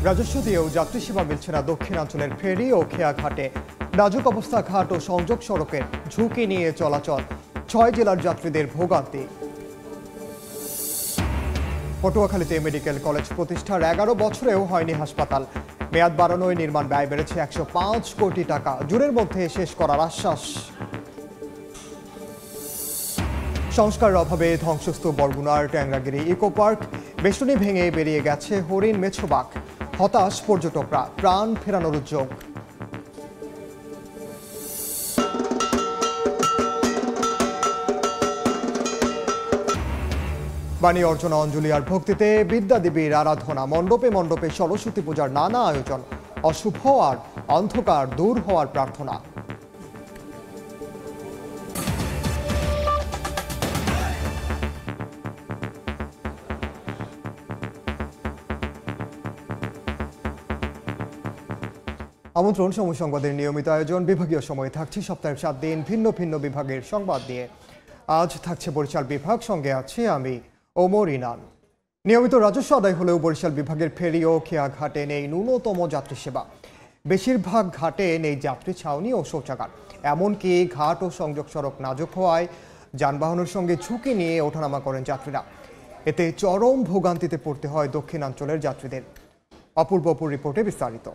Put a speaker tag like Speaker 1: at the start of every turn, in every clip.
Speaker 1: রাজস্ব দিয়েও যাত্রী সেবা মিলছে না দক্ষিণাঞ্চলের ফেরি ও খেয়াঘাটে। নাজুক অবস্থা ঘাট ও সংযোগ সড়কের, ঝুঁকি নিয়ে চলাচল, 6 জেলার যাত্রীদের ভোগান্তি। পটুয়াখালীতে মেডিকেল কলেজ প্রতিষ্ঠার 11 বছরেও হয়নি হাসপাতাল। মেয়াদ বাড়ানোয় নির্মাণ ব্যয় বেড়েছে 105 কোটি টাকা, জুনের মধ্যে শেষ করার আশ্বাস। সংস্কারের অভাবে ধ্বংসস্তূপ বরগুনার ট্যাংরাগিরি ইকো পার্ক, বেষ্টনী ভেঙে বেরিয়ে গেছে হরিণ, মেছোবাঘ। হতাশ পর্যটকরা, প্রাণ ফেরানোর উদ্যোগ। বাণী অর্চনা, অঞ্জলি আর ভক্তিতে বিদ্যাদেবীর আরাধনা। মণ্ডপে মণ্ডপে সরস্বতী পূজার নানা আয়োজন, অশুভ আর অন্ধকার দূর হওয়ার প্রার্থনা। আমন্ত্রণ সময় সংবাদের নিয়মিত আয়োজন। বিভাগীয় সময়ে থাকছি সপ্তাহের 7 দিন ভিন্ন ভিন্ন বিভাগের সংবাদ নিয়ে। আজ থাকছে বরিশাল বিভাগ, সঙ্গে আছি আমি ওমর ইনান। নিয়মিত রাজস্ব আদায় হলেও বরিশাল বিভাগের ফেরি ও খেয়াঘাটে নেই ন্যূনতম যাত্রী সেবা। বেশিরভাগ ঘাটে নেই যাত্রী ছাউনি ও শৌচাগার। এমনকি ঘাট ও সংযোগ সড়ক নাজুক হওয়ায় যানবাহনের সঙ্গে ঝুঁকি নিয়ে ওঠানামা করেন যাত্রীরা। এতে চরম ভোগান্তিতে পড়তে হয় দক্ষিণাঞ্চলের যাত্রীদের। অপূর্ব রিপোর্টে বিস্তারিত।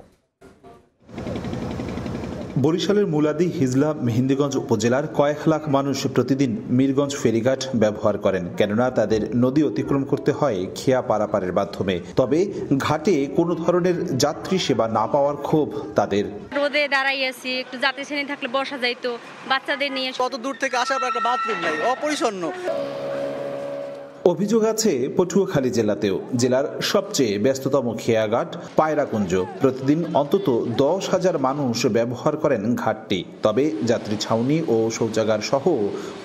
Speaker 2: বরিশালের মুলাদি, হিজলা, মেহেন্দিগঞ্জ উপজেলার কয়েক লাখ মানুষ প্রতিদিন মীরগঞ্জ ফেরিঘাট ব্যবহার করেন, কেননা তাদের নদী অতিক্রম করতে হয় খেয়া পারাপারের মাধ্যমে। তবে ঘাটে কোনো ধরনের যাত্রী সেবা না পাওয়ার ক্ষোভ তাদের।
Speaker 3: রোদে দাঁড়াইয়াছি, একটু যাত্রী শ্রেণী থাকলে বসা যাইতো, বাচ্চাদের নিয়ে।
Speaker 4: কত দূর থেকে আসার পর একটা বাথরুম নাই, অপরিচ্ছন্ন।
Speaker 2: অভিযোগ আছে পটুয়াখালী জেলাতেও। জেলার সবচেয়ে ব্যস্ততম খেয়াঘাট পায়রাকুঞ্জ, প্রতিদিন অন্তত 10,000 মানুষ ব্যবহার করেন ঘাটটি। তবে যাত্রী ছাউনি ও শৌচাগার সহ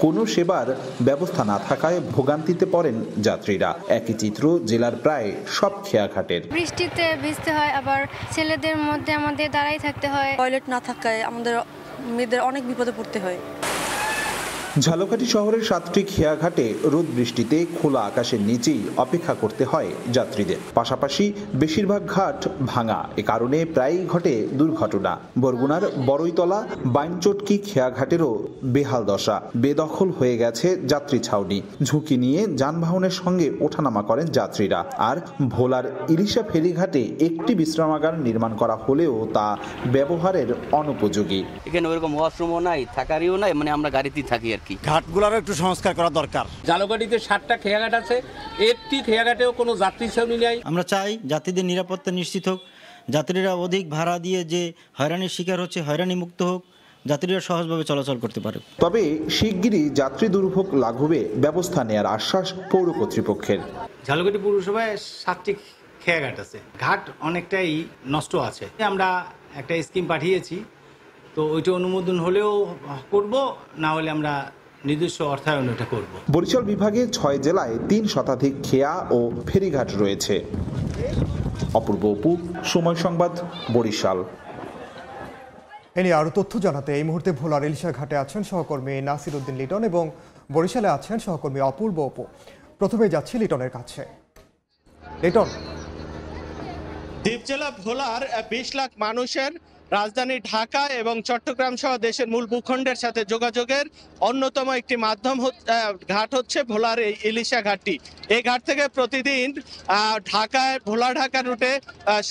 Speaker 2: কোনো সেবার ব্যবস্থা না থাকায় ভোগান্তিতে পড়েন যাত্রীরা। একই চিত্র জেলার প্রায় সব খেয়াঘাটের।
Speaker 5: বৃষ্টিতে ভিজতে হয়, আবার ছেলেদের মধ্যে আমাদের দাঁড়াই থাকতে হয়।
Speaker 6: টয়লেট না থাকায় আমাদের মেয়েদের অনেক বিপদে পড়তে হয়।
Speaker 2: ঝালকাঠি শহরের 7টি খেয়াঘাটে রোদ বৃষ্টিতে খোলা আকাশের নিচেই অপেক্ষা করতে হয় যাত্রীদের। পাশাপাশি বেশিরভাগ ঘাট ভাঙা, এ কারণে প্রায়ই ঘটে দুর্ঘটনা। বরগুনার বড়ইতলা, বাইনচটকি খেয়াঘাটেরও বেহাল দশা। বেদখল হয়ে গেছে যাত্রী ছাউনি, ঝুঁকি নিয়ে যানবাহনের সঙ্গে ওঠানামা করেন যাত্রীরা। আর ভোলার ইলিশা ফেরিঘাটে একটি বিশ্রামাগার নির্মাণ করা হলেও তা ব্যবহারের অনুপযোগী।
Speaker 4: এখানে ওইরকম ওয়াশরুমও নাই, থাকারও নাই, মানে আমরা গাড়িতেই থাকি আর কি।
Speaker 7: ঘাটগুলোরও একটু সংস্কার করা দরকার।
Speaker 8: ঝালকাঠিতে 7টা খেয়াঘাট আছে, একটি খেয়াঘাটেও কোনো যাত্রী ছাউনি নেই।
Speaker 9: আমরা চাই যাত্রীদের নিরাপত্তা নিশ্চিত হোক, যাত্রীরা অধিক ভাড়া দিয়ে যে হয়রানির শিকার হচ্ছে হয়রানি মুক্ত হোক, যাত্রীরা সহজভাবে চলাচল করতে পারে।
Speaker 2: তবে শিগগিরই যাত্রী দুর্ভোগ লাঘবে ব্যবস্থা নেওয়ার আশ্বাস পৌর কর্তৃপক্ষের।
Speaker 7: ঝালকাঠি পৌরসভায় 7টি খেয়াঘাট আছে, ঘাট অনেকটাই নষ্ট আছে। আমরা একটা স্কিম পাঠিয়েছি, তো ওইটা অনুমোদন হলেও করব, না হলে আমরা নিজস্ব অর্থায়ন ওটা করব।
Speaker 2: বরিশাল বিভাগে 6 জেলায় 3 শতাধিক খেয়া ও ফেরিঘাট রয়েছে। অপূর্ব, সময় সংবাদ, বরিশাল।
Speaker 1: এ নিয়ে আরো তথ্য জানাতে এই মুহূর্তে ভোলার ইলিশা ঘাটে আছেন সহকর্মী নাসির উদ্দিন লিটন এবং বরিশালে আছেন সহকর্মী অপূর্ব। প্রথমে যাচ্ছি লিটনের কাছে। লিটন,
Speaker 10: দ্বীপ জেলা ভোলার 20 লাখ মানুষের রাজধানী ঢাকা এবং চট্টগ্রাম সহ দেশের মূল ভূখণ্ডের সাথে যোগাযোগের অন্যতম একটি মাধ্যম ঘাট হচ্ছে ভোলার এই ইলিশা ঘাটটি। এই ঘাট থেকে প্রতিদিন ভোলা ঢাকা রুটে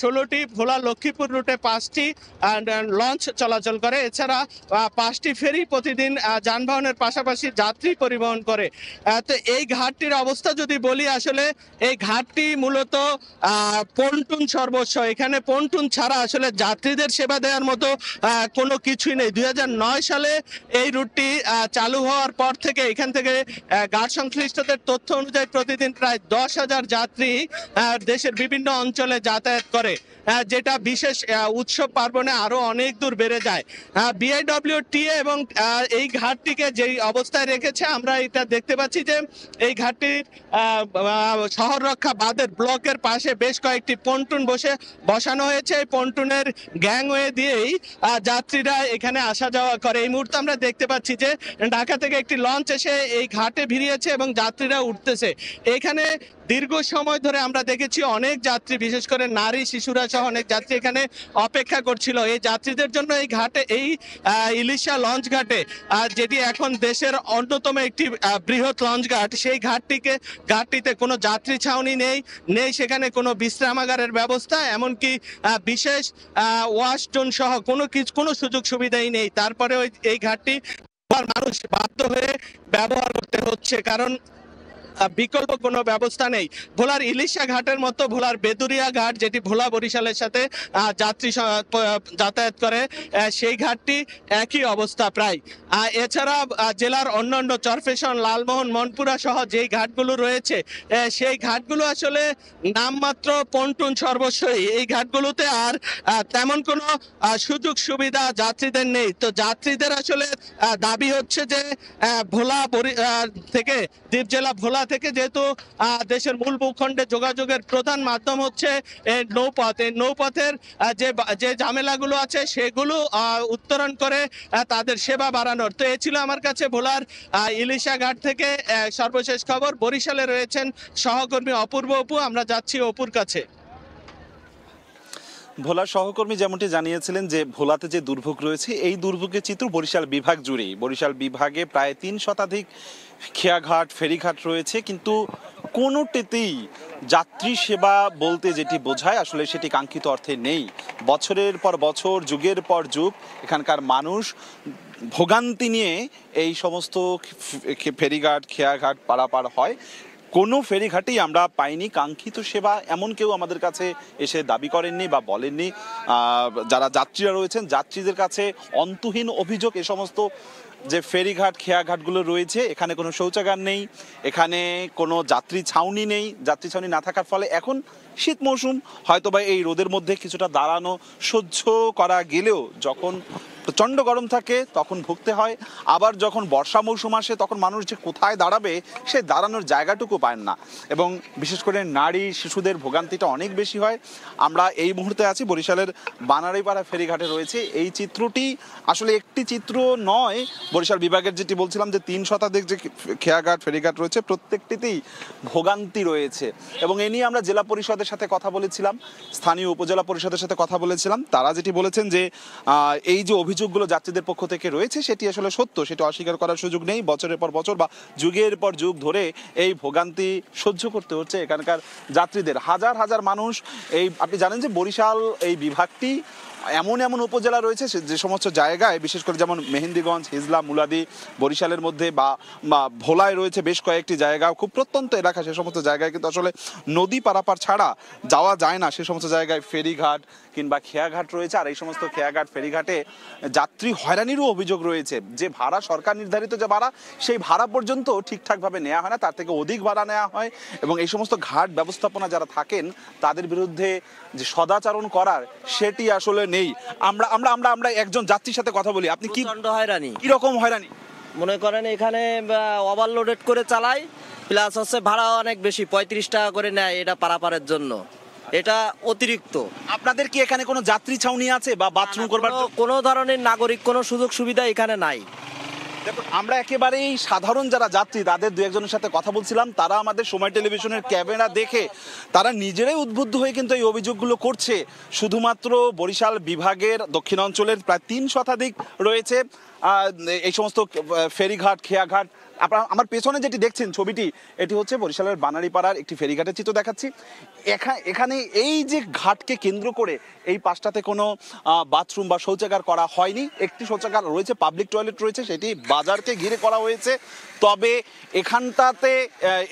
Speaker 10: 16টি, ভোলা লক্ষ্মীপুর রুটে 5টি লঞ্চ চলাচল করে। এছাড়া 5টি ফেরি প্রতিদিন যানবাহনের পাশাপাশি যাত্রী পরিবহন করে। তো এই ঘাটটির অবস্থা যদি বলি, আসলে এই ঘাটটি মূলত পন্টুন সর্বস্ব। এখানে পন্টুন ছাড়া আসলে যাত্রীদের সেবা দেওয়ার মতো কোনো কিছুই নেই। 2009 সালে এই রুটটি চালু হওয়ার পর থেকে এখান থেকে ঘাট সংশ্লিষ্টদের তথ্য অনুযায়ী প্রতিদিন প্রায় 10,000 যাত্রী দেশের বিভিন্ন অঞ্চলে যাতায়াত করে, যেটা বিশেষ উৎসব পার্বণে আরো অনেক দূর বেড়ে যায়। বিআইডব্লিউটিএ এবং এই ঘাটটিকে যেই অবস্থায় রেখেছে, আমরা এটা দেখতে পাচ্ছি যে এই ঘাটটির শহর রক্ষা বাঁধের ব্লকের পাশে বেশ কয়েকটি পন্টুন বসানো হয়েছে। এই পন্টুনের গ্যাংওয়ে দিয়েই যাত্রীরা এখানে আসা যাওয়া করে। এই মুহূর্তে আমরা দেখতে পাচ্ছি যে ঢাকা থেকে একটি লঞ্চ এসে এই ঘাটে ভিড়িয়েছে এবং যাত্রীরা উঠতেছে। এখানে দীর্ঘ সময় ধরে আমরা দেখেছি অনেক যাত্রী, বিশেষ করে নারী শিশুরা সহ অনেক যাত্রী এখানে অপেক্ষা করছিল এই যাত্রীদের জন্য। এই ঘাটে, এই ইলিশা লঞ্চ ঘাটে, যেটি এখন দেশের অন্যতম একটি বৃহৎ লঞ্চ ঘাট, সেই ঘাটটিতে কোনো যাত্রী ছাউনি নেই সেখানে কোনো বিশ্রামাগারের ব্যবস্থা, এমনকি বিশেষ ওয়াশরুম সহ কোনো সুযোগ সুবিধাই নেই। তারপরে এই ঘাটটি মানুষ বাধ্য হয়ে ব্যবহার করতে হচ্ছে, কারণ বিকল্প কোনো ব্যবস্থা নেই। ভোলার ইলিশা ঘাটের মতো ভোলার বেদুরিয়া ঘাট, যেটি ভোলা বরিশালের সাথে যাত্রী যাতায়াত করে, সেই ঘাটটি একই অবস্থা প্রায়। এছাড়া জেলার অন্যান্য চরফেশন, লালমোহন, মনপুরা সহ যেই ঘাটগুলো রয়েছে, সেই ঘাটগুলো আসলে নামমাত্র পন্টুন সর্বস্বই। এই ঘাটগুলোতে আর তেমন কোনো সুযোগ সুবিধা যাত্রীদের নেই। তো যাত্রীদের আসলে দাবি হচ্ছে যে ভোলা থেকে, দ্বীপ জেলা ভোলা থেকে, যেহেতু দেশের মূল ভূখণ্ডে যোগাযোগের প্রধান মাধ্যম হচ্ছে নৌপথ, এই নৌপথের যে ঝামেলাগুলো আছে সেগুলো উত্তরণ করে তাদের সেবা বাড়ানোর। তো এ ছিল আমার কাছে ভোলার ইলিশা ঘাট থেকে সর্বশেষ খবর। বরিশালে রয়েছেন সহকর্মী অপূর্ব অপু, আমরা যাচ্ছি অপুর কাছে।
Speaker 2: ভোলার সহকর্মী যেমনটি জানিয়েছিলেন যে ভোলাতে যে দুর্ভোগ রয়েছে, এই দুর্ভোগের চিত্র বরিশাল বিভাগ জুড়েই। বরিশাল বিভাগে প্রায় 3 শতাধিক খেয়াঘাট, ফেরিঘাট রয়েছে, কিন্তু কোনোটিতেই যাত্রী সেবা বলতে যেটি বোঝায় আসলে সেটি কাঙ্ক্ষিত অর্থে নেই। বছরের পর বছর, যুগের পর যুগ এখানকার মানুষ ভোগান্তি নিয়ে এই সমস্ত ফেরিঘাট, খেয়াঘাট পারাপার হয়। কোনো ফেরিঘাটেই আমরা পাইনি কাঙ্ক্ষিত সেবা, এমন কেউ আমাদের কাছে এসে দাবি করেননি বা বলেননি। যারা যাত্রীরা রয়েছেন, যাত্রীদের কাছে অন্তহীন অভিযোগ এই সমস্ত যে ফেরিঘাট, খেয়াঘাটগুলো রয়েছে, এখানে কোনো শৌচাগার নেই, এখানে কোনো যাত্রী ছাউনি নেই। যাত্রী ছাউনি না থাকার ফলে এখন শীত মৌসুম, হয়তোবা এই রোদের মধ্যে কিছুটা দাঁড়ানো সহ্য করা গেলেও যখন প্রচণ্ড গরম থাকে তখন ভুগতে হয়। আবার যখন বর্ষা মৌসুম আসে তখন মানুষ যে কোথায় দাঁড়াবে সে দাঁড়ানোর জায়গাটুকু পায় না, এবং বিশেষ করে নারী শিশুদের ভোগান্তিটা অনেক বেশি হয়। আমরা এই মুহূর্তে আছি বরিশালের বানারীপাড়া ফেরিঘাটে রয়েছে। এই চিত্রটি আসলে একটি চিত্র নয়, বরিশাল বিভাগের যেটি বলছিলাম যে 3 শতাধিক যে খেয়াঘাট, ফেরিঘাট রয়েছে, প্রত্যেকটিতেই ভোগান্তি রয়েছে। এবং এ নিয়ে আমরা জেলা পরিষদের সাথে কথা বলেছিলাম, স্থানীয় উপজেলা পরিষদের সাথে কথা বলেছিলাম। তারা যেটি বলেছেন যে এই যে অভিযোগগুলো যাত্রীদের পক্ষ থেকে রয়েছে সেটি আসলে সত্য, সেটি অস্বীকার করার সুযোগ নেই। বছরের পর বছর বা যুগের পর যুগ ধরে এই ভোগান্তি সহ্য করতে হচ্ছে এখানকার যাত্রীদের। হাজার হাজার মানুষ, এই আপনি জানেন যে বরিশাল এই বিভাগটি এমন এমন উপজেলা রয়েছে যে সমস্ত জায়গায়, বিশেষ করে যেমন মেহেন্দিগঞ্জ, হিজলা, মুলাদি বরিশালের মধ্যে, বা ভোলায় রয়েছে বেশ কয়েকটি জায়গা, খুব প্রত্যন্ত এলাকা, সে সমস্ত জায়গায় কিন্তু আসলে নদী পারাপার ছাড়া যাওয়া যায় না। সে সমস্ত জায়গায় ফেরিঘাট কিংবা খেয়াঘাট রয়েছে। আর এই সমস্ত খেয়াঘাট, ফেরিঘাটে যাত্রী হয়রানিরও অভিযোগ রয়েছে। যে ভাড়া, সরকার নির্ধারিত যে ভাড়া, সেই ভাড়া পর্যন্ত ঠিকঠাকভাবে নেওয়া হয় না, তার থেকে অধিক ভাড়া নেওয়া হয়। এবং এই সমস্ত ঘাট ব্যবস্থাপনা যারা থাকেন তাদের বিরুদ্ধে যে সদাচরণ করার সেটি আসলে নেই। আমরা আমরা আমরা আমরা একজন যাত্রীর সাথে কথা বলি। আপনি কি
Speaker 11: হয়রানি,
Speaker 2: কি রকম হয়রানি
Speaker 11: মনে করেন? এখানে ওভারলোডেড করে চালাই, প্লাস হচ্ছে ভাড়া অনেক বেশি, 35 টাকা করে নেয় এটা পারাপারের জন্য, এটা অতিরিক্ত।
Speaker 2: আপনাদের কি এখানে কোনো যাত্রী ছাউনি আছে বা বাথরুম করবার
Speaker 11: কোনো ধরনের নাগরিক কোনো সুযোগ সুবিধা এখানে নাই।
Speaker 2: দেখুন, আমরা একেবারেই সাধারণ যারা যাত্রী তাদের দু একজনের সাথে কথা বলছিলাম। তারা আমাদের সময় টেলিভিশনের ক্যামেরা দেখে তারা নিজেরাই উদ্বুদ্ধ হয়ে কিন্তু এই অভিযোগগুলো করছে। শুধুমাত্র বরিশাল বিভাগের দক্ষিণ অঞ্চলের প্রায় 3 শতাধিক রয়েছে এই সমস্ত ফেরিঘাট, খেয়াঘাট। আমার পেছনে যেটি দেখছেন ছবিটি, এটি হচ্ছে বরিশালের বানারীপাড়ার একটি ফেরিঘাটের চিত্র দেখাচ্ছি। এখানে এই যে ঘাটকে কেন্দ্র করে এই পাশটাতে কোনো বাথরুম বা শৌচাগার করা হয়নি। একটি শৌচাগার রয়েছে, পাবলিক টয়লেট রয়েছে, সেটি বাজারকে ঘিরে করা হয়েছে। তবে এখানটাতে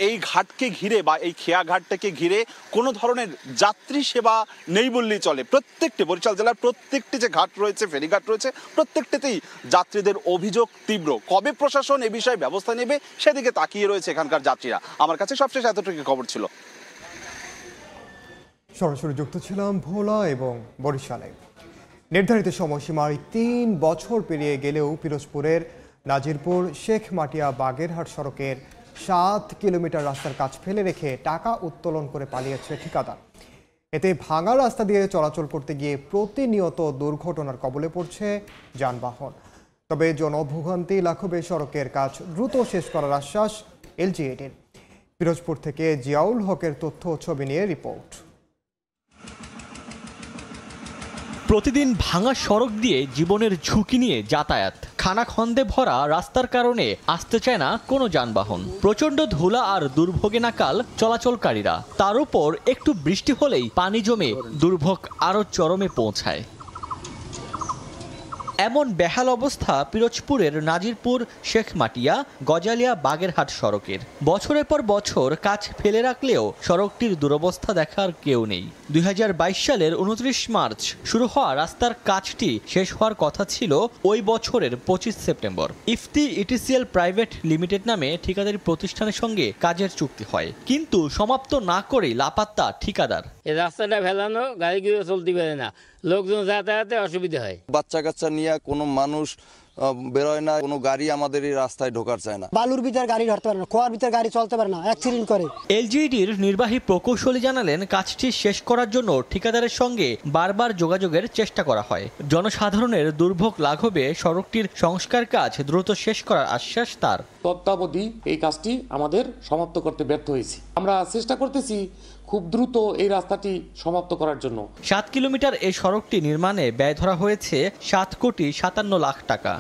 Speaker 2: এই ঘাটকে ঘিরে বা এই খেয়াঘাটটাকে ঘিরে কোনো ধরনের যাত্রী সেবা নেই বললেই চলে। প্রত্যেকটি বরিশাল জেলার প্রত্যেকটি যে ঘাট রয়েছে, ফেরিঘাট রয়েছে, প্রত্যেকটিতেই যাত্রীদের অভিযোগ তীব্র। কবে প্রশাসন এ বিষয়ে ব্যবস্থা নেবে সেদিকে তাকিয়ে রয়েছে এখানকার যাত্রীরা। আমার কাছে সবশেষ এতটুকু খবর ছিল।
Speaker 1: সরাসরি যুক্ত ছিলাম ভোলা এবং বরিশালে। নির্ধারিত সময়সীমায় 3 বছর পেরিয়ে গেলেও পিরোজপুরের নাজিরপুর শেখ মাটিয়া বাগেরহাট সড়কের 7 কিলোমিটার রাস্তার কাজ ফেলে রেখে টাকা উত্তোলন করে পালিয়েছে ঠিকাদার। এতে ভাঙা রাস্তা দিয়ে চলাচল করতে গিয়ে প্রতিনিয়ত দুর্ঘটনার কবলে পড়ছে যানবাহন। তবে জনভোগান্তি লাঘবে সড়কের কাজ দ্রুত শেষ করার আশ্বাস এলজিইডির। পিরোজপুর থেকে জিয়াউল হকের তথ্য ও ছবি নিয়ে রিপোর্ট।
Speaker 12: প্রতিদিন ভাঙা সড়ক দিয়ে জীবনের ঝুঁকি নিয়ে যাতায়াত, খানাখন্দে ভরা রাস্তার কারণে আসতে চায় না কোনো যানবাহন। প্রচণ্ড ধুলা আর দুর্ভোগে নাকাল চলাচলকারীরা। তার উপর একটু বৃষ্টি হলেই পানি জমে দুর্ভোগ আরও চরমে পৌঁছায়। এমন বেহাল অবস্থা পিরোজপুরের নাজিরপুর শেখমাটিয়া গজালিয়া বাগেরহাট সড়কের। বছরের পর বছর কাজ ফেলে রাখলেও সড়কটির দুরবস্থা দেখার কেউ নেই। 2022 সালের 29 মার্চ শুরু হওয়া রাস্তার কাজটি শেষ হওয়ার কথা ছিল ওই বছরের 25 সেপ্টেম্বর। ইফতি ইটিসিএল প্রাইভেট লিমিটেড নামে ঠিকাদারি প্রতিষ্ঠানের সঙ্গে কাজের চুক্তি হয়, কিন্তু সমাপ্ত না করেই লাপাত্তা ঠিকাদার।
Speaker 13: এই রাস্তাটা ফেলানো, গাড়িগুলো চলতে পারে না, লোকজন যাতায়াতে অসুবিধা হয়।
Speaker 14: বাচ্চা কাচ্চা নিয়ে কোনো মানুষ বেরোয় না, কোনো গাড়ি আমাদের এই রাস্তায় ঢোকার চায় না।
Speaker 15: বালুর ভিতর গাড়ি ধরতে পারে না, খোয়ার ভিতর গাড়ি চলতে পারে না, অ্যাক্সিডেন্ট করে।
Speaker 12: এলজিইডির নির্বাহী প্রকৌশলী জানালেন, কাজটি শেষ করার জন্য ঠিকাদারের সঙ্গে বারবার যোগাযোগের চেষ্টা করা হয়। জনসাধারণের দুর্ভোগ লাঘবে সড়কটির সংস্কার কাজ দ্রুত শেষ করার আশ্বাস তার।
Speaker 16: তত্ত্বাবধি এই কাজটি আমাদের সমাপ্ত করতে ব্যর্থ হয়েছি। আমরা চেষ্টা করতেছি খুব দ্রুত এই রাস্তাটি সমাপ্ত করার জন্য।
Speaker 12: 7 কিলোমিটার এই সড়কটি নির্মাণে ব্যয় ধরা হয়েছে 7,57,00,000 টাকা।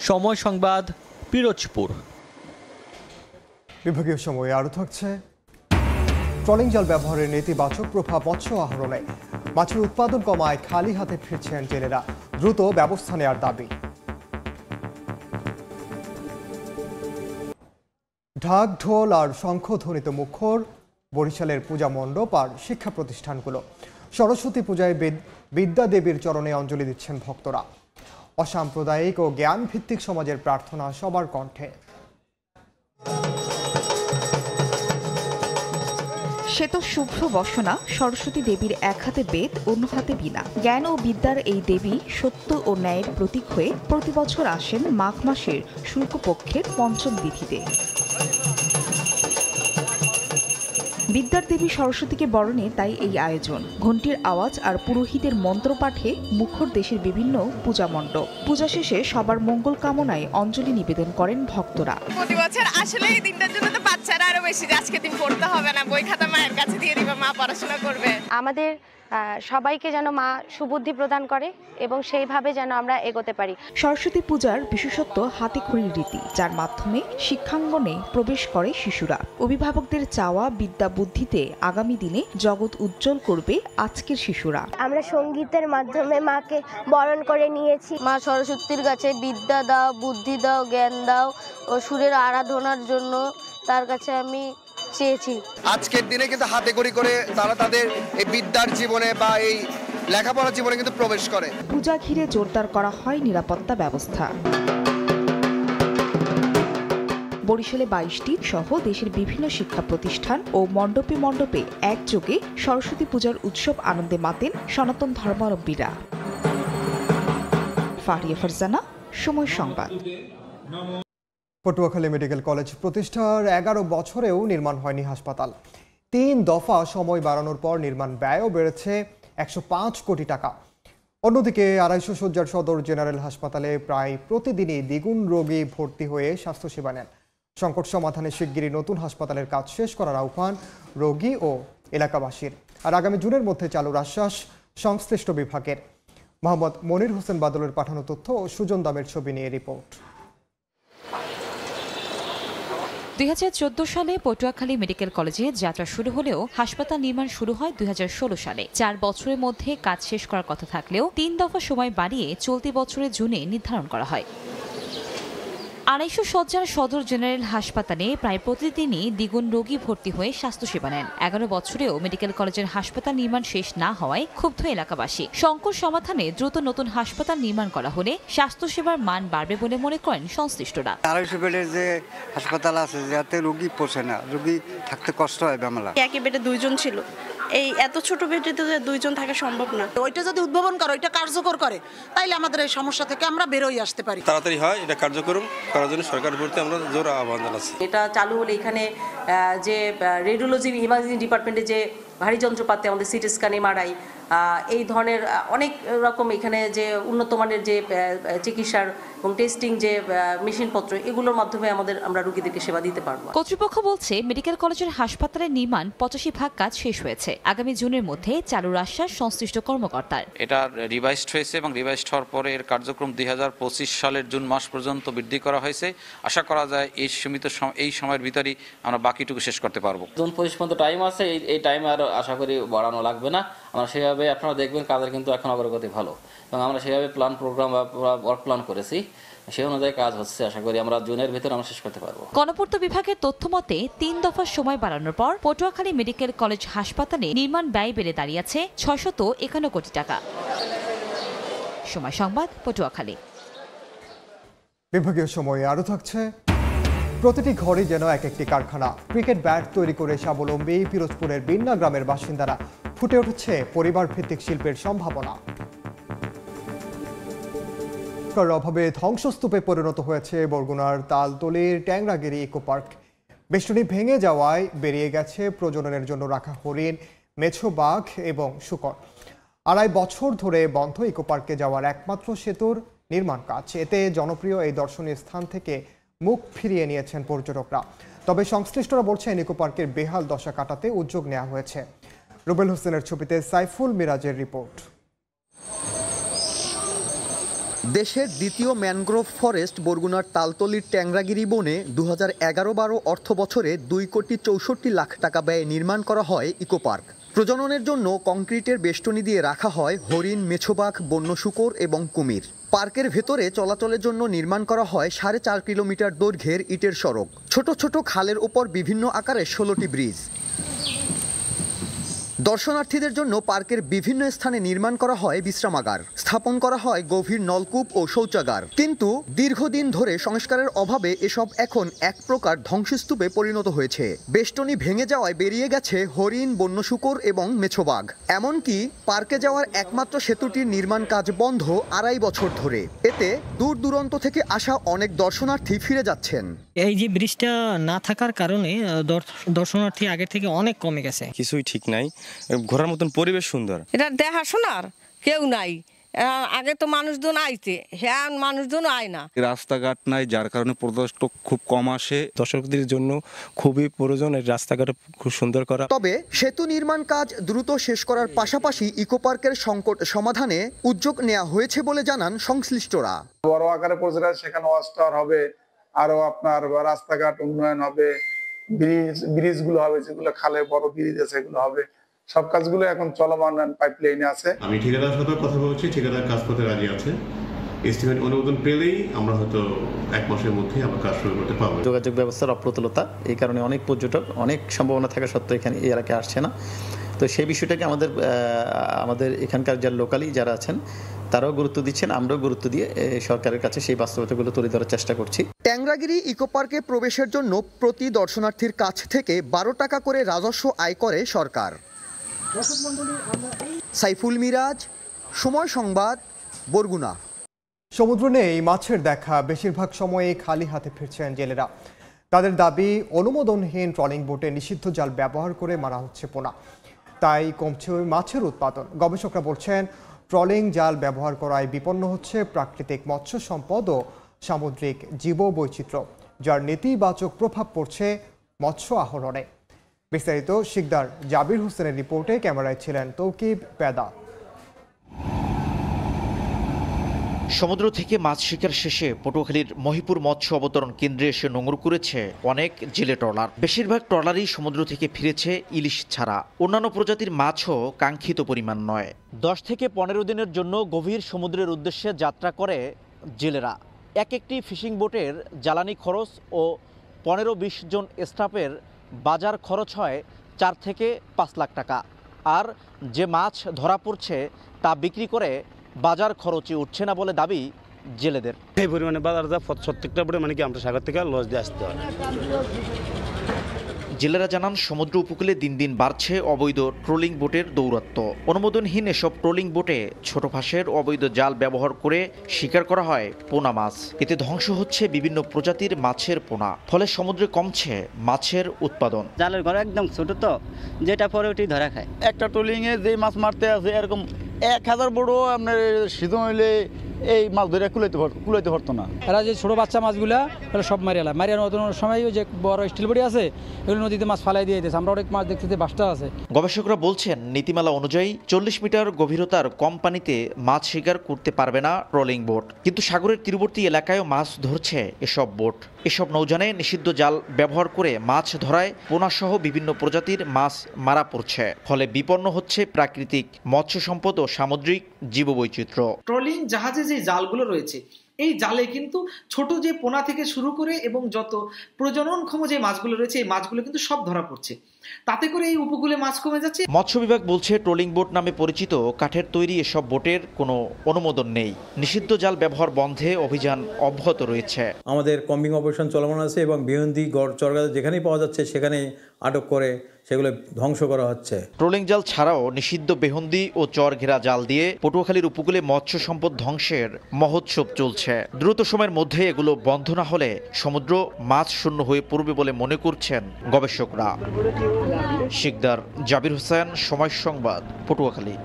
Speaker 12: সময় সংবাদ, পিরোজপুর।
Speaker 1: বিভাগীয় সময়ে আরও থাকছে, ট্রলিং জাল ব্যবহারের নেতিবাচক প্রভাব মৎস্য আহরণে। মাছের উৎপাদন কমায় খালি হাতে ফিরছেন জেলেরা, দ্রুত ব্যবস্থা নেওয়ার দাবি। ঢাক ঢোল আর শঙ্খধ্বনিতে মুখর বরিশালের পূজা মণ্ডপ আর শিক্ষা প্রতিষ্ঠানগুলো। সরস্বতী পূজায় বিদ্যা দেবীর চরণে অঞ্জলি দিচ্ছেন ভক্তরা। অসাম্প্রদায়িক ও জ্ঞান ভিত্তিক সমাজের প্রার্থনা সবার কণ্ঠে।
Speaker 17: শ্বেত শুভ্র বসনা সরস্বতী দেবীর এক হাতে বেদ, অন্য হাতে বীণা। জ্ঞান ও বিদ্যার এই দেবী সত্য ও ন্যায়ের প্রতীক হয়ে প্রতি বছর আসেন মাঘ মাসের শুক্লপক্ষের পঞ্চম তিথিতে। বিদ্যার দেবী সরস্বতীকে বরণে তাই এই আয়োজন। ঘণ্টির আওয়াজ আর পুরোহিতের মন্ত্রপাঠে মুখর দেশের বিভিন্ন পূজা মণ্ডপ। পূজা শেষে সবার মঙ্গল কামনায় অঞ্জলি নিবেদন করেন ভক্তরা।
Speaker 18: প্রতি বছর আসলে এই দিনটার জন্য তো বাচ্চারা আরো বেশি, আজকে দিন পড়তে হবে না, বই খাতা মায়ের কাছে দিয়ে দিবে, মা পড়াশোনা করবে।
Speaker 5: আমাদের সবাইকে যেন মা সুবুদ্ধি প্রদান করে এবং সেইভাবে যেন আমরা এগোতে পারি।
Speaker 17: সরস্বতী পূজার বিশেষত্ব হাতে খড়ির রীতি, যার মাধ্যমে শিক্ষাঙ্গনে প্রবেশ করে শিশুরা। অভিভাবকদের চাওয়া বিদ্যা বুদ্ধিতে আগামী দিনে জগৎ উজ্জ্বল করবে আজকের শিশুরা।
Speaker 5: আমরা সঙ্গীতের মাধ্যমে মাকে বরণ করে নিয়েছি। মা সরস্বতীর কাছে বিদ্যা দাও, বুদ্ধি দাও, জ্ঞান দাও ও সুরের আরাধনার জন্য তার কাছে আমি চেয়েছি।
Speaker 19: আজকের দিনে কিন্তু হাতে খড়ি করে তারা তাদের এই বিদ্যার জীবনে বা এই লেখাপড়ার জীবনে কিন্তু প্রবেশ করে।
Speaker 17: পূজা ঘিরে জোরদার করা হয় নিরাপত্তা ব্যবস্থা। বরিশালে 22টি সহ দেশের বিভিন্ন শিক্ষা প্রতিষ্ঠান ও মণ্ডপে মণ্ডপে একযোগে সরস্বতী পূজার উৎসব আনন্দে মাতেন সনাতন ধর্মাবলম্বীরা। ফারিয়া ফারজানা, সময় সংবাদ।
Speaker 1: পটুয়াখালী মেডিকেল কলেজ প্রতিষ্ঠার 11 বছরেও নির্মাণ হয়নি হাসপাতাল। 3 দফা সময় বাড়ানোর পর নির্মাণ ব্যয়ও বেড়েছে 105 কোটি টাকা। অন্যদিকে 250 শয্যার সদর জেনারেল হাসপাতালে প্রায় প্রতিদিনই দ্বিগুণ রোগী ভর্তি হয়ে স্বাস্থ্যসেবা নেন। সংকট সমাধানে শিগগিরই নতুন হাসপাতালের কাজ শেষ করার আহ্বান রোগী ও এলাকাবাসীর। আর আগামী জুনের মধ্যে চালুর আশ্বাস সংশ্লিষ্ট বিভাগের। মোহাম্মদ মনির হোসেন বাদলের পাঠানো তথ্য ও সুজন দামের ছবি নিয়ে রিপোর্ট।
Speaker 20: 2014 সালে পটুয়াখালী মেডিকেল কলেজে যাত্রা শুরু হলেও হাসপাতাল নির্মাণ শুরু হয় 2016 সালে। 4 বছরের মধ্যে কাজ শেষ করার কথা থাকলেও 3 দফা সময় বাড়িয়ে চলতি বছরের জুনে নির্ধারণ করা হয়। 250 শয্যার সদর জেনারেল হাসপাতালে প্রায় প্রতিদিনই দ্বিগুণ রোগী ভর্তি হয়ে স্বাস্থ্যসেবা নেন। 11 বছরেও মেডিকেল কলেজের হাসপাতাল নির্মাণ শেষ না হওয়ায় ক্ষুব্ধ এলাকাবাসী। সংকট সমাধানে দ্রুত নতুন হাসপাতাল নির্মাণ করা হলে স্বাস্থ্যসেবার মান বাড়বে বলে মনে করেন সংশ্লিষ্টরা।
Speaker 21: 250 বেডের যে হাসপাতাল আছে যাতে রোগী পৌঁছে না, রোগী থাকতে কষ্ট হয় বাংলা।
Speaker 6: একই বেডে 2 জন ছিল, এই এত ছোট বেডে তো 2 জন থাকা সম্ভব না।
Speaker 22: ওইটা যদি উদ্ভাবন করে, ওইটা কার্যকর করে, তাইলে আমাদের এই সমস্যা থেকে আমরা বেরোই আসতে পারি।
Speaker 23: তাড়াতাড়ি হয় এটা কার্যকর করার জন্য সরকারের প্রতি আমরা জোর আহ্বান জানাচ্ছি।
Speaker 24: এটা চালু হলে এখানে যে রেডিওলজি ইমার্জেন্সি ডিপার্টমেন্টে যে
Speaker 3: ভারী যন্ত্রপাতি, আমাদের সিটি স্ক্যান, এমআরআই, এই ধরনের অনেক রকম এখানে যে উন্নত মানের যে চিকিৎসার এবং টেস্টিং যে মেশিনপত্র, এগুলোর মাধ্যমে আমরা রোগীদেরকে সেবা দিতে পারবো।
Speaker 20: কর্তৃপক্ষ বলছে মেডিকেল কলেজের হাসপাতালের নির্মাণ 85% কাজ শেষ হয়েছে। আগামী জুনের মধ্যে চালুর আশ্বাস সংশ্লিষ্ট কর্মকর্তার।
Speaker 4: এটা রিভাইজড হয়েছে এবং রিভাইজড হওয়ার পরে এর কার্যক্রম 2025 সালের জুন মাস পর্যন্ত বৃদ্ধি করা হয়েছে। আশা করা যায় এই সময়ের ভিতরেই আমরা বাকিটুকু শেষ করতে পারবো।
Speaker 8: জুন 25 পর্যন্ত টাইম আছে, এই টাইম আর আশা করি বাড়ানো লাগবে না। আমরা সেভাবে, আপনারা দেখবেন কাজের কিন্তু এখন অগ্রগতি ভালো, এবং আমরা সেভাবে প্রোগ্রাম বা ওয়ার্ক প্ল্যান করেছি, সেই অনুযায়ী কাজ হচ্ছে। আশা করি আমরা জুনের ভিতরে আমরা শেষ করতে পারবো।
Speaker 20: গণপূর্ত বিভাগের তথ্য মতে 3 দফা সময় বাড়ানোর পর পটুয়াখালী মেডিকেল কলেজ হাসপাতালে নির্মাণ ব্যয় বেড়ে দাঁড়িয়েছে 651 কোটি টাকা। সময় সংবাদ, পটুয়াখালী।
Speaker 1: বিভাগীয় সময়ে আরও থাকছে, প্রতিটি ঘরে যেন এক একটি কারখানা। ক্রিকেট ব্যাট তৈরি করে স্বাবলম্বী পিরোজপুরের বিন্না গ্রামের বাসিন্দারা। ফুটে উঠেছে পরিবার ভিত্তিক শিল্পের সম্ভাবনা। অভাবে ধ্বংসস্তূপে পরিণত হয়েছে বরগুনার তালতলির ট্যাংরাগিরি ইকো পার্ক। বেষ্টনী ভেঙে যাওয়ায় বেরিয়ে গেছে প্রজননের জন্য রাখা হরিণ, মেছো বাঘ এবং শূকর। 2.5 বছর ধরে বন্ধ ইকো পার্কে যাওয়ার একমাত্র সেতুর নির্মাণ কাজ। এতে জনপ্রিয় এই দর্শনীয় স্থান থেকে মুখ ফিরিয়ে নিয়েছেন পর্যটকরা। তবে সংশ্লিষ্টরা বলছেন ইকো পার্কের বেহাল দশা কাটাতে উদ্যোগ নেওয়া হয়েছে। রুবেল হোসেনের ছবিতে সাইফুল মিরাজের রিপোর্ট।
Speaker 24: দেশের দ্বিতীয় ম্যানগ্রোভ ফরেস্ট বরগুনার তালতলির ট্যাংরাগিরি বনে 2011-12 অর্থ বছরে 2,64 লাখ টাকা ব্যয়ে নির্মাণ করা হয় ইকো পার্ক। প্রজননের জন্য কংক্রিটের বেষ্টনী দিয়ে রাখা হয় হরিণ, মেছোবাঘ, বন্য শূকর এবং কুমির। পার্কের ভেতরে চলাচলের জন্য নির্মাণ করা হয় 4.5 কিলোমিটার দৈর্ঘ্যের ইটের সড়ক। ছোট ছোট খালের উপর বিভিন্ন আকারে 16টি ব্রিজ। দর্শনার্থীদের জন্য পার্কের বিভিন্ন স্থানে নির্মাণ করা হয় বিশ্রামাগার, স্থাপন করা হয় গভীর নলকূপ ও শৌচাগার। কিন্তু দীর্ঘদিন ধরে সংস্কারের অভাবে এসব এখন এক প্রকার ধ্বংসস্তূপে পরিণত হয়েছে। বেষ্টনী ভেঙে যাওয়ায় বেরিয়ে গেছে হরিণ, বন্য শূকর এবং মেছোবাঘ। এমনকি পার্কে যাওয়ার একমাত্র সেতুটির নির্মাণ কাজ বন্ধ 2.5 বছর ধরে। এতে দূর দূরান্ত থেকে আসা অনেক দর্শনার্থী ফিরে যাচ্ছেন।
Speaker 25: এই যে ব্রিজটা না থাকার কারণে দর্শনার্থী আগের থেকে অনেক কমে গেছে।
Speaker 23: কিছুই ঠিক নাই, ঘোরার মতন পরিবেশ সুন্দর।
Speaker 26: এটা দেখাশোনার কেউ নাই। আগে তো মানুষজন আইতে, হ্যাঁ মানুষজন আয় না।
Speaker 23: রাস্তাঘাট নাই, যার কারণে পর্যটক খুব কম আসে। দর্শকদের জন্য খুবই প্রয়োজন এই রাস্তাঘাট খুব সুন্দর করা।
Speaker 24: তবে সেতু নির্মাণ কাজ দ্রুত শেষ করার পাশাপাশি ইকো পার্কের সংকট সমাধানে উদ্যোগ নেওয়া হয়েছে বলে জানান সংশ্লিষ্টরা।
Speaker 27: বড় আকারে পর্যটন, সেখানে ওয়াচ টাওয়ার হবে, আরো আপনার রাস্তাঘাট উন্নয়ন হবে, ব্রিজগুলো হবে, যেগুলো খালে বড় ব্রিজ আছে সেগুলো হবে। সব কাজগুলো এখন চলমান পাইপলাইনে আছে।
Speaker 28: আমি ঠিকাদার সাথে কথা বলছি, ঠিকাদার কাজ করতে রাজি আছে। এস্টিমেট অনুমোদন পেলেই আমরা হয়তো 1 মাসের মধ্যে আমরা কাজ শুরু করতে পারবো।
Speaker 29: যোগাযোগ ব্যবস্থার অপ্রতুলতা, এই কারণে অনেক পর্যটক অনেক সম্ভাবনা থাকা সত্ত্বেও এখানে এই এলাকায় আসছে না। তো সেই বিষয়টাকে আমাদের এখানকার যারা লোকালি যারা আছেন তারাও গুরুত্ব দিচ্ছেন, আমরাও গুরুত্ব দিয়ে সরকারের কাছে সেই বাস্তবতাগুলো তুলে ধরার চেষ্টা করছি।
Speaker 24: ট্যাংরাগিরি ইকো পার্কে প্রবেশের জন্য প্রতি দর্শনার্থীর কাছ থেকে 12 টাকা করে রাজস্ব আয় করে সরকার। সাইফুল মিরাজ, সময় সংবাদ, বরগুনা।
Speaker 1: সমুদ্র নেই মাছের দেখা, বেশিরভাগ সময়ে খালি হাতে ফিরছেন জেলেরা। তাদের দাবি, অনুমোদনহীন ট্রলিং বোটে নিষিদ্ধ জাল ব্যবহার করে মারা হচ্ছে পোনা, তাই কমছে মাছের উৎপাদন। গবেষকরা বলছেন, ট্রলিং জাল ব্যবহার করায় বিপন্ন হচ্ছে প্রাকৃতিক মৎস্য সম্পদ ও সামুদ্রিক জীববৈচিত্র্য, যার নেতিবাচক প্রভাব পড়ছে মৎস্য আহরণে। বিস্তারিত শিকদার জাবির হোসেনের রিপোর্টে, ক্যামেরায় ছিলেন তৌকিব পেদা।
Speaker 30: সমুদ্র থেকে মাছ শিকার শেষে পটুয়াখালীর মহিপুর মৎস্য অবতরণ কেন্দ্রে এসে নোঙর করেছে অনেক জেলে ট্রলার। বেশিরভাগ ট্রলারই সমুদ্র থেকে ফিরেছে ইলিশ ছাড়া, অন্যান্য প্রজাতির মাছও কাঙ্ক্ষিত পরিমাণ নয়। 10 থেকে 15 দিনের জন্য গভীর সমুদ্রের উদ্দেশ্যে যাত্রা করে জেলেরা। একটি ফিশিং বোটের জ্বালানি খরচ ও 15-20 জন স্টাফের বাজার খরচ হয় 4 থেকে 5 লাখ টাকা। আর যে মাছ ধরা পড়ছে তা বিক্রি করে বাজার খরচে উঠছে না বলে দাবি জেলেদের।
Speaker 23: এই পরিমাণে বাজার যা প্রত্যেকটা পরে মানে কি আমরা সাগর থেকে লস দিয়ে আসতে হয়।
Speaker 30: জেলেরা জানান সমুদ্র উপকূলে দিন দিন বাড়ছে অবৈধ ট্রোলিং বোটের দৌরাত্ম্য। অনুমোদনহীন এসব ট্রোলিং বোটে ছোট ফাঁসের অবৈধ জাল ব্যবহার করে শিকার করা হয় পোনা মাছ। এতে ধ্বংস হচ্ছে বিভিন্ন প্রজাতির মাছের পোনা, ফলে সমুদ্রে কমছে মাছের উৎপাদন।
Speaker 2: জালের ঘর একদম ছোট, তো যেটা পরে ওটি ধরা খায়। একটা ট্রোলিংয়ে যে মাছ মারতে আছে এরকম 1000 বড় আপনার সিজন হইলে এই মাছ ধরে কুলাইতে পারতো না।
Speaker 7: এরা যে ছোট বাচ্চা মাছগুলা সব মারিয়ালা মারিয়ানোর সময় যে বড় স্টিল বডি আছে এগুলো নদীতে মাছ ফালাই দিয়ে দিয়েছে। আমরা অনেক মাছ দেখতে বাসটা আছে।
Speaker 30: গবেষকরা বলছেন নীতিমালা অনুযায়ী 40 মিটার গভীরতার কম পানিতে মাছ শিকার করতে পারবে না ট্রলিং বোট, কিন্তু সাগরের তীরবর্তী এলাকায়ও মাছ ধরছে এসব বোট। এসব নৌযানে নিষিদ্ধ জাল ব্যবহার করে মাছ ধরায় পোনাসহ বিভিন্ন প্রজাতির মাছ মারা পড়ছে, ফলে বিপন্ন হচ্ছে প্রাকৃতিক মৎস্য সম্পদ ও সামুদ্রিক জীববৈচিত্র্য।
Speaker 9: ট্রলিং জাহাজে যে জালগুলো রয়েছে এই জালে কিন্তু ছোট যে পোনা থেকে শুরু করে এবং যত প্রজননক্ষম যে মাছগুলো রয়েছে এই মাছগুলো কিন্তু সব ধরা পড়ছে, তাতে করে এই উপকূলে মাছ কমে যাচ্ছে।
Speaker 30: মৎস্য বিভাগ বলছে ট্রলিং বোট নামে পরিচিত কাঠের তৈরি এসব বোটের কোনো অনুমোদন নেই। নিষিদ্ধ জাল ব্যবহার বন্ধে অভিযান অব্যাহত রয়েছে।
Speaker 10: আমাদের কম্বিং অপারেশন চলমান আছে এবং বিহন্দি গড় চরগাছ যেখানেই পাওয়া যাচ্ছে সেখানেই আটক করে সেগুলো ধ্বংস করা হচ্ছে।
Speaker 30: ট্রোলিং জাল ছাড়াও নিষিদ্ধ বেহন্দি ও চর ঘেরা জাল দিয়ে পটুয়াখালীর উপকূলে মৎস্য সম্পদ ধ্বংসের মহোৎসব চলছে। দ্রুত সময়ের মধ্যে এগুলো বন্ধ না হলে সমুদ্র মাছ শূন্য হয়ে পড়বে বলে মনে করছেন গবেষকরা। শিকদার, জাবির হোসেন, সময় সংবাদ, পটুয়াখালী।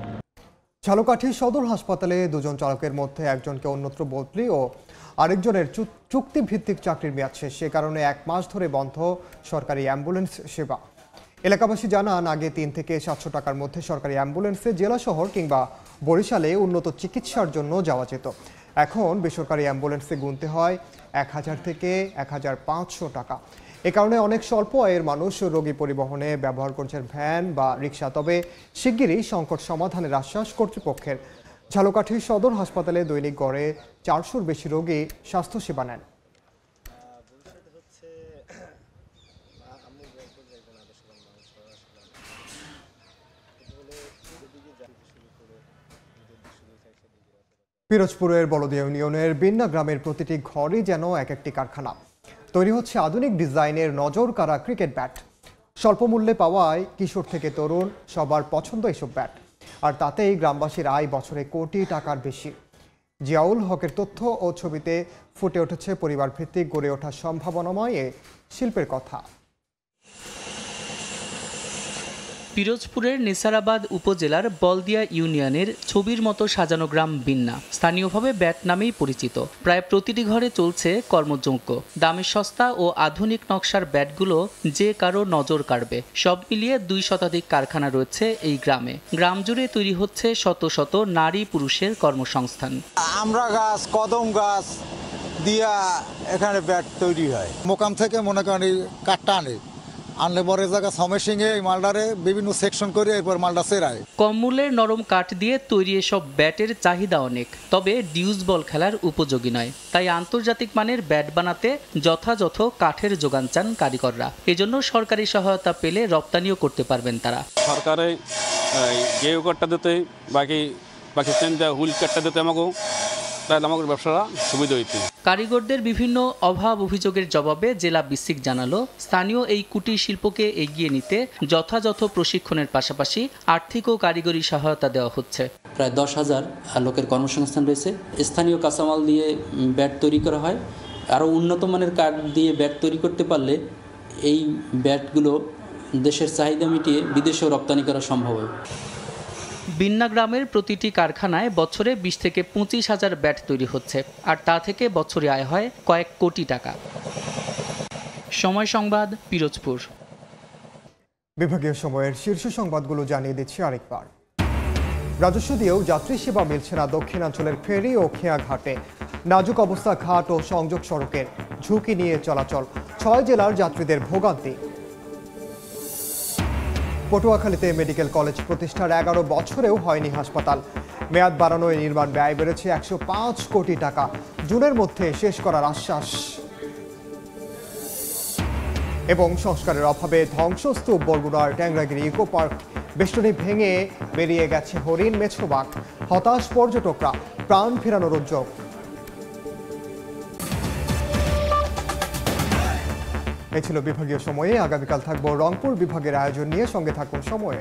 Speaker 1: ঝালকাঠি সদর হাসপাতালে দুজন চালকের মধ্যে একজনকে অন্যত্র বদলি ও আরেকজনের চুক্তিভিত্তিক চাকরির মেয়াদ শেষ। সে কারণে 1 মাস ধরে বন্ধ সরকারি অ্যাম্বুলেন্স সেবা। এলাকাবাসী জানান, আগে 3 থেকে 700 টাকার মধ্যে সরকারি অ্যাম্বুলেন্সে জেলা শহর কিংবা বরিশালে উন্নত চিকিৎসার জন্য যাওয়া যেত। এখন বেসরকারি অ্যাম্বুলেন্সে গুনতে হয় 1000 থেকে 1500 টাকা। এ কারণে অনেক স্বল্প আয়ের মানুষ রোগী পরিবহনে ব্যবহার করছেন ভ্যান বা রিক্সা। তবে শিগগিরই সংকট সমাধানের আশ্বাস কর্তৃপক্ষের। ঝালকাঠি সদর হাসপাতালে দৈনিক গড়ে 400-র বেশি রোগী স্বাস্থ্যসেবা নেন। পিরোজপুরের বলদিয়া ইউনিয়নের বিন্না গ্রামের প্রতিটি ঘরই যেন এক একটি কারখানা। তৈরি হচ্ছে আধুনিক ডিজাইনের নজর কাড়া ক্রিকেট ব্যাট। স্বল্প মূল্যে পাওয়ায় কিশোর থেকে তরুণ সবার পছন্দ এসব ব্যাট, আর তাতেই গ্রামবাসীর আয় বছরে কোটি টাকার বেশি। জিয়াউল হকের তথ্য ও ছবিতে ফুটে উঠেছে পরিবার ভিত্তিক গড়ে ওঠার সম্ভাবনাময় এ শিল্পের কথা।
Speaker 11: পিরোজপুরের নেসারাবাদ উপজেলার বলদিয়া ইউনিয়নের ছবির মতো সাজানো গ্রাম বিন্না, স্থানীয়ভাবে ব্যাট নামেই পরিচিত। প্রায় প্রতিটি ঘরে চলছে কর্মযজ্ঞ। দামে সস্তা ও আধুনিক নকশার ব্যাটগুলো যে কারো নজর কাড়বে। সব মিলিয়ে 2 শতাধিক কারখানা রয়েছে এই গ্রামে। গ্রাম জুড়ে তৈরি হচ্ছে শত শত নারী পুরুষের কর্মসংস্থান।
Speaker 12: আমরা গাছ, কদম গাছ দিয়া এখানে ব্যাট তৈরি হয়। মোকাম থেকে মনে করেন কাঠটা আনলে পরে জায়গা সমেশিংয়ে এই মালটারে বিভিন্ন সেকশন করে এরপর মালটা সেরায়।
Speaker 11: কম মূল্যের নরম কাঠ দিয়ে তৈরি এসব ব্যাটের চাহিদা অনেক, তবে ডিউস বল খেলার উপযোগী নয়। তাই আন্তর্জাতিক মানের ব্যাট বানাতে যথাযথ কাঠের যোগান চান কারিগররা। এজন্য সরকারি সহায়তা পেলে রপ্তানিও করতে পারবেন তারা।
Speaker 13: সরকারে গেউ কাঠটা দিতে, বাকি হুইল কাঠটা দিতে আমাকে ব্যবসাটা সুবিধা হইতে।
Speaker 11: কারিগরদের বিভিন্ন অভাব অভিযোগের জবাবে জেলা বিসিক জানালো, স্থানীয় এই কুটির শিল্পকে এগিয়ে নিতে যথাযথ প্রশিক্ষণের পাশাপাশি আর্থিক ও কারিগরি সহায়তা দেওয়া হচ্ছে।
Speaker 14: প্রায় 10,000 লোকের কর্মসংস্থান রয়েছে। স্থানীয় কাঁচামাল দিয়ে ব্যাট তৈরি করা হয়। আরও উন্নত মানের কাঠ দিয়ে ব্যাট তৈরি করতে পারলে এই ব্যাটগুলো দেশের চাহিদা মিটিয়ে বিদেশেও রপ্তানি করা সম্ভব হবে।
Speaker 11: বিন্না গ্রামের প্রতিটি কারখানায় বছরে 20 থেকে 25,000 ব্যাট তৈরি হচ্ছে, আর তা থেকে বছরে আয় হয় কয়েক কোটি টাকা। সময় সংবাদ, পিরোজপুর।
Speaker 1: বিভাগীয় সময়ের শীর্ষ সংবাদগুলো জানিয়ে দিচ্ছি আরেকবার। রাজস্ব দিয়েও যাত্রী সেবা মিলছে না দক্ষিণাঞ্চলের ফেরি ও খেয়াঘাটে। নাজুক অবস্থা ঘাট ও সংযোগ সড়কের, ঝুঁকি নিয়ে চলাচল। 6 জেলার যাত্রীদের ভোগান্তি। পটুয়াখালীতে মেডিকেল কলেজ প্রতিষ্ঠার 11 বছরেও হয়নি হাসপাতাল। মেয়াদ বাড়ানোয় নির্মাণ ব্যয় বেড়েছে 105 কোটি টাকা। জুনের মধ্যে শেষ করার আশ্বাস। এবং সংস্কারের অভাবে ধ্বংসস্তূপ বরগুনার ট্যাংরাগিরি ইকো পার্ক। বেষ্টনী ভেঙে বেরিয়ে গেছে হরিণ, মেছোবাঘ। হতাশ পর্যটকরা, প্রাণ ফেরানোর উদ্যোগ। এই ছিল বিভাগীয় সময়ে। আগামীকাল থাকবো রংপুর বিভাগের আয়োজন নিয়ে, সঙ্গে থাকুন সময়ে।